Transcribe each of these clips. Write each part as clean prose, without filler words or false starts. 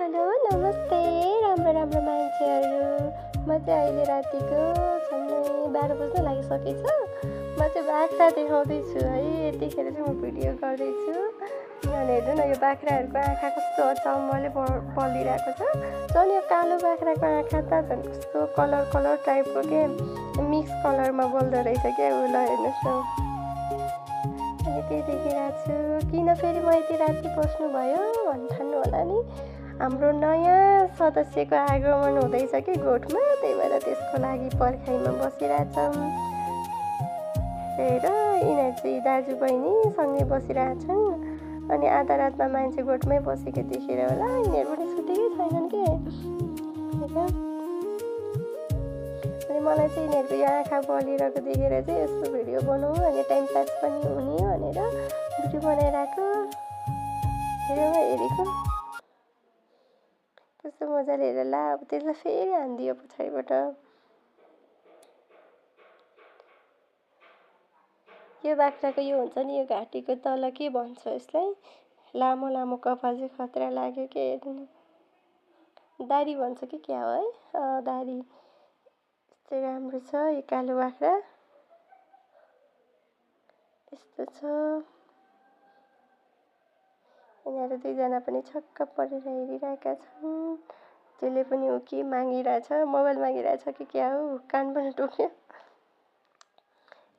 Hello नमस्ते राम्रो राम्रो मान्छेहरू। म चाहिँ अहिले रातिको झन्डै 12 बज्न लागिसकेछ। म चाहिँ बाख्रा देखाउँदैछु है। यतिखेर चाहिँ म भिडियो गर्दैछु। यहाँ हेर्नु न, यो बाख्राहरूको आँखा कस्तो चम्मले बलिरहेको छ। झन् यो कालो बाख्राको आँखा त झन् कस्तो कलर टाइपको के मिक्स कलरमा बल्दो रहेछ क्या। ल हेर्नुहोस् न, अनि त्यही देखिरहेको छु। किन फेरि म यति राति बस्नुभयो भन्नु ठान्नु होला नि। हाम्रो नयाँ सदस्यको आगमन हुँदैछ कि गोठमा, त्यही भएर त्यसको लागि पर्खाइमा बसिरहेछौँ। हेर यिनीहरू चाहिँ दाजुबहिनी सँगै बसिरहेछन्। अनि आधा रातमा मान्छे गोठमै बसेको देखेर होला यिनीहरू पनि सुतेकै छैनन् के। अनि मलाई चाहिँ यिनीहरूको यो आँखा बलिरहेको देखेर चाहिँ यस्तो भिडियो बनाउँ अनि टाइम पास पनि हुने भनेर भिडियो बनाइरहेको। हेरेको कस्तो मजाले हेरेर ला। अब त्यसलाई फेरि हानिदियो पछाडिबाट। यो बाख्राको यो हुन्छ नि, यो घाँटीको तल के भन्छ यसलाई, लामो लामो कपाल चाहिँ खतरा लाग्यो के। हेर्नु, दारी भन्छ कि क्या हो है। दारी यस्तो राम्रो छ यो कालो बाख्रा। यस्तो छ। यिनीहरू दुईजना पनि छक्क परेर हेरिरहेका छन्। त्यसले पनि हो कि मागिरहेछ, मोबाइल मागिरहेछ कि क्या हो, कान पनि टोक्यो।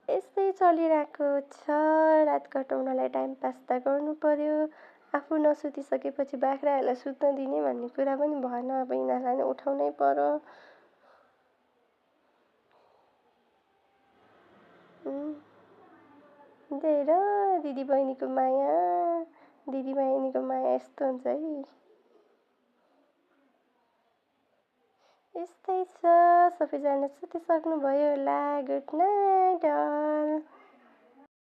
यस्तै चलिरहेको छ। रात कटाउनलाई टाइम पास त गर्नु पर्यो। आफू नसुतिसकेपछि बाख्राहरूलाई सुत्न दिने भन्ने कुरा पनि भएन। अब यिनीहरूलाई नै उठाउनै पर्यो। त्यही र दिदीबहिनीको माया, दिदीबहिनीको माया यस्तो हुन्छ है। यस्तै छ। सबैजना सुतिसक्नुभयो होला। Good night all.